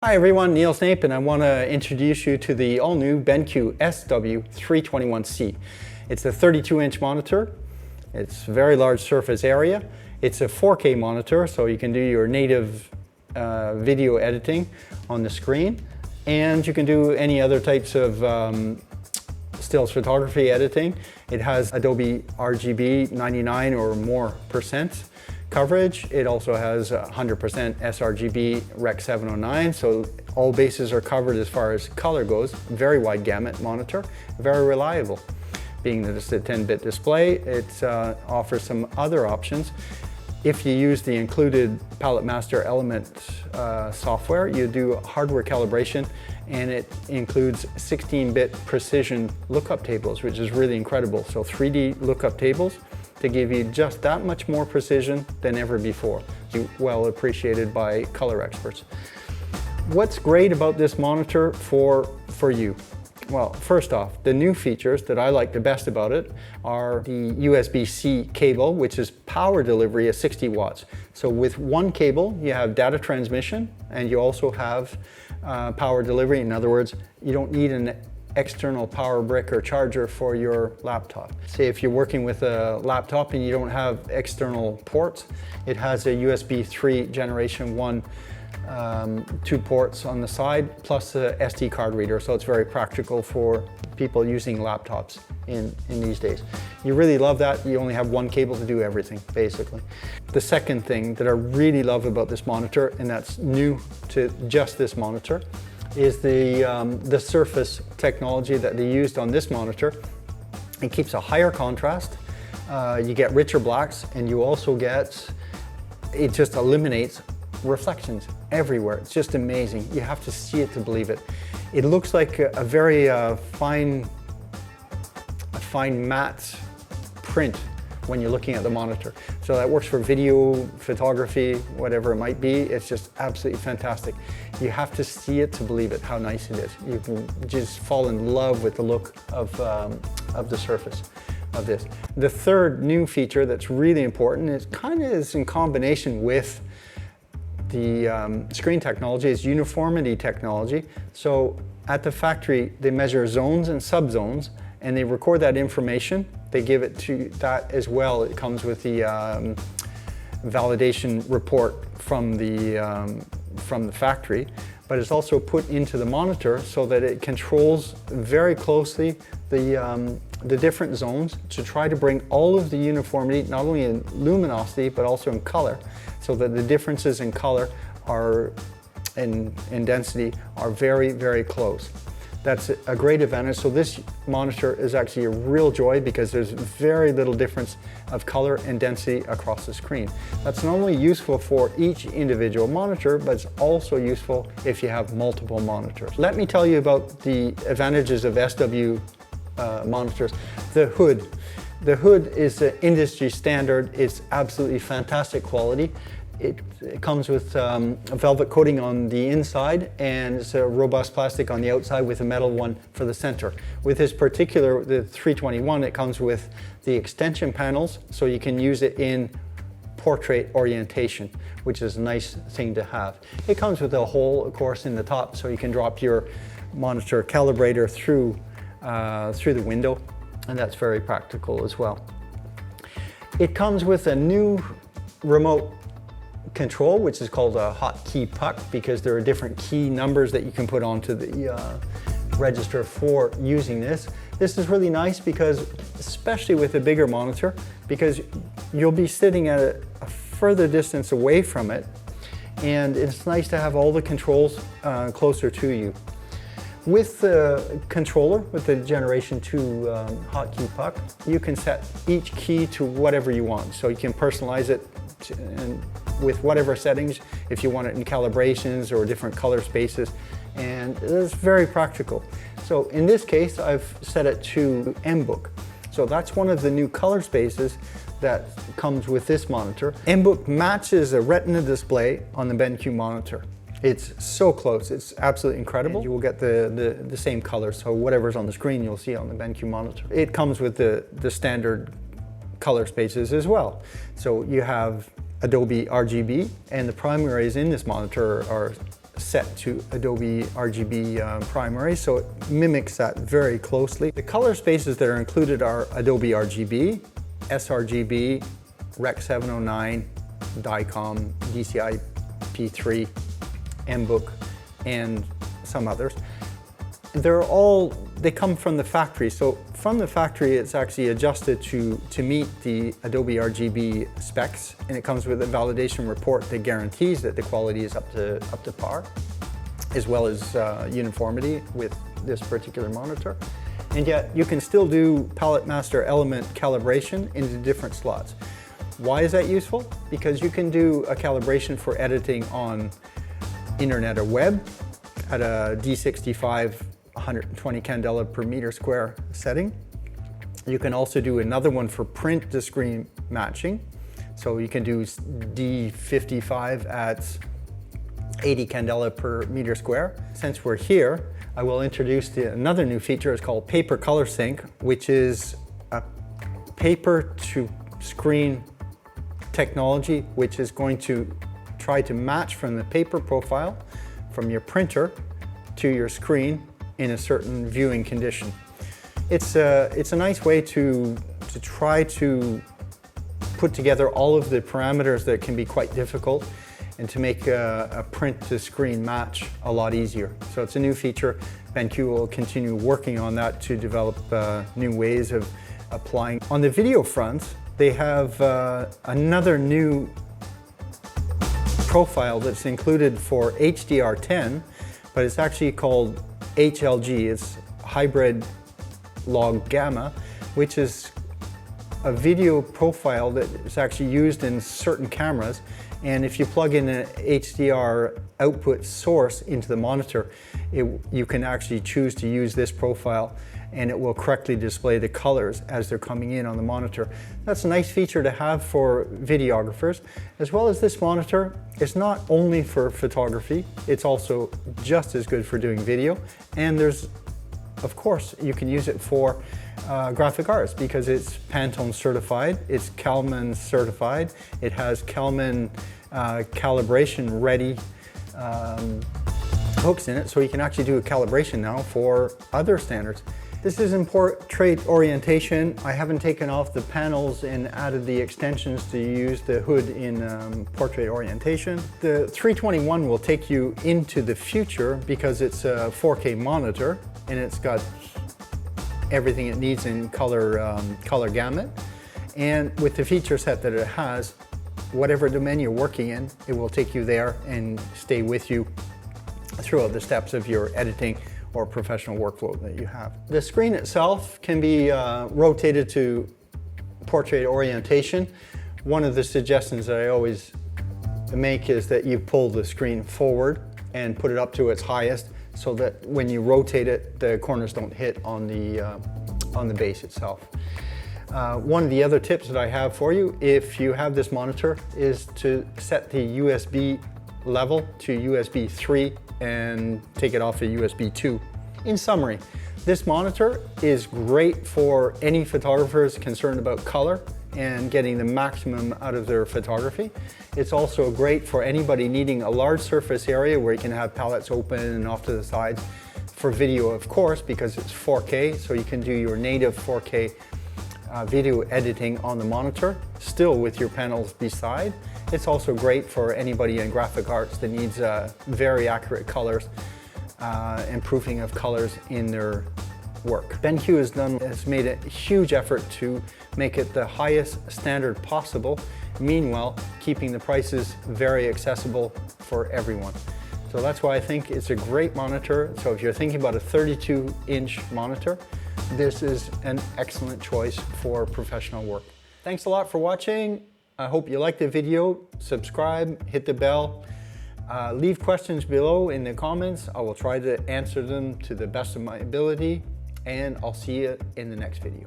Hi everyone, Neil Snape, and I want to introduce you to the all-new BenQ SW321C. It's a 32-inch monitor. It's a very large surface area. It's a 4K monitor, so you can do your native video editing on the screen, and you can do any other types of stills photography editing. It has Adobe RGB 99 or more % coverage. It also has 100% sRGB Rec 709, so all bases are covered as far as color goes. Very wide gamut monitor, very reliable. Being that it's a 10-bit display, it offers some other options. If you use the included Palette Master Element software, you do hardware calibration, and it includes 16-bit precision lookup tables, which is really incredible. So 3D lookup tables to give you just that much more precision than ever before. Well appreciated by color experts. What's great about this monitor for you? Well, first off, the new features that I like the best about it are the USB-C cable, which is power delivery at 60 watts. So with one cable, you have data transmission, and you also have power delivery. In other words, you don't need an external power brick or charger for your laptop. Say if you're working with a laptop and you don't have external ports, it has a USB 3 generation 1 2 ports on the side plus a SD card reader, so it's very practical for people using laptops in these days. You really love that. You only have one cable to do everything, basically. The second thing that I really love about this monitor, and that's new to just this monitor, is the surface technology that they used on this monitor. It keeps a higher contrast, you get richer blacks, and you also get, it just eliminates reflections everywhere. It's just amazing. You have to see it to believe it. It looks like a very fine matte print when you're looking at the monitor. So that works for video, photography, whatever it might be. It's just absolutely fantastic. You have to see it to believe it, how nice it is. You can just fall in love with the look of the surface of this. The third new feature that's really important is kind of is in combination with the screen technology is Uniformity Technology. So at the factory, they measure zones and subzones, and they record that information. They give it to that as well. It comes with the validation report from the factory, but it's also put into the monitor so that it controls very closely the different zones to try to bring all of the uniformity, not only in luminosity, but also in color, so that the differences in color are in density are very, very close. That's a great advantage. So this monitor is actually a real joy because there's very little difference of color and density across the screen. That's not only useful for each individual monitor, but it's also useful if you have multiple monitors. Let me tell you about the advantages of SW monitors. The hood. The hood is an industry standard. It's absolutely fantastic quality. It comes with a velvet coating on the inside, and it's a robust plastic on the outside with a metal one for the center. With this particular, the 321, it comes with the extension panels, so you can use it in portrait orientation, which is a nice thing to have. It comes with a hole, of course, in the top, so you can drop your monitor calibrator through the window, and that's very practical as well. It comes with a new remote control, which is called a hotkey puck, because there are different key numbers that you can put onto the register for using this. This is really nice because, especially with a bigger monitor, because you'll be sitting at a further distance away from it, and it's nice to have all the controls closer to you. With the controller, with the Generation 2 hotkey puck, you can set each key to whatever you want. So you can personalize it with whatever settings, if you want it in calibrations or different color spaces, and it's very practical. So in this case, I've set it to M-Book. So that's one of the new color spaces that comes with this monitor. M-Book matches a Retina display on the BenQ monitor. It's so close, it's absolutely incredible. You will get the same color, so whatever's on the screen you'll see on the BenQ monitor. It comes with the standard color spaces as well. So you have Adobe RGB, and the primaries in this monitor are set to Adobe RGB primary, so it mimics that very closely. The color spaces that are included are Adobe RGB, sRGB, Rec 709, DICOM, DCI P3, MBook, and some others. They come from the factory. So from the factory, it's actually adjusted to meet the Adobe RGB specs, and it comes with a validation report that guarantees that the quality is up to par, as well as uniformity with this particular monitor. And yet you can still do palette master element calibration into different slots. Why is that useful? Because you can do a calibration for editing on internet or web at a D65 120 candela per meter square setting. You can also do another one for print to screen matching. So you can do D55 at 80 candela per meter square. Since we're here, I will introduce another new feature. It's called Paper Color Sync, which is a paper to screen technology, which is going to try to match from the paper profile from your printer to your screen in a certain viewing condition. It's a nice way to try to put together all of the parameters that can be quite difficult and to make a print to screen match a lot easier. So it's a new feature. BenQ will continue working on that to develop new ways of applying. On the video front, they have another new profile that's included for HDR10, but it's actually called HLG. It's hybrid log gamma, which is a video profile that is actually used in certain cameras. And if you plug in an HDR output source into the monitor, you can actually choose to use this profile, and it will correctly display the colors as they're coming in on the monitor. That's a nice feature to have for videographers. As well as this monitor, it's not only for photography, it's also just as good for doing video. And of course, you can use it for graphic arts because it's Pantone certified, it's Kalman certified, it has Kalman calibration ready hooks in it, so you can actually do a calibration now for other standards. This is in portrait orientation. I haven't taken off the panels and added the extensions to use the hood in portrait orientation. The 321 will take you into the future because it's a 4K monitor and it's got everything it needs in color gamut. And with the feature set that it has, whatever domain you're working in, it will take you there and stay with you throughout the steps of your editing or professional workflow that you have. The screen itself can be rotated to portrait orientation. One of the suggestions that I always make is that you pull the screen forward and put it up to its highest so that when you rotate it, the corners don't hit on the base itself. One of the other tips that I have for you, if you have this monitor, is to set the USB level to USB 3 and take it off of USB 2. In summary, this monitor is great for any photographers concerned about color and getting the maximum out of their photography. It's also great for anybody needing a large surface area where you can have palettes open and off to the sides. For video, of course, because it's 4K, so you can do your native 4K video editing on the monitor, still with your panels beside. It's also great for anybody in graphic arts that needs very accurate colors and proofing of colors in their work. BenQ has made a huge effort to make it the highest standard possible, meanwhile keeping the prices very accessible for everyone. So that's why I think it's a great monitor. So if you're thinking about a 32-inch monitor, this is an excellent choice for professional work. Thanks a lot for watching. I hope you liked the video. Subscribe, hit the bell. Leave questions below in the comments. I will try to answer them to the best of my ability, and I'll see you in the next video.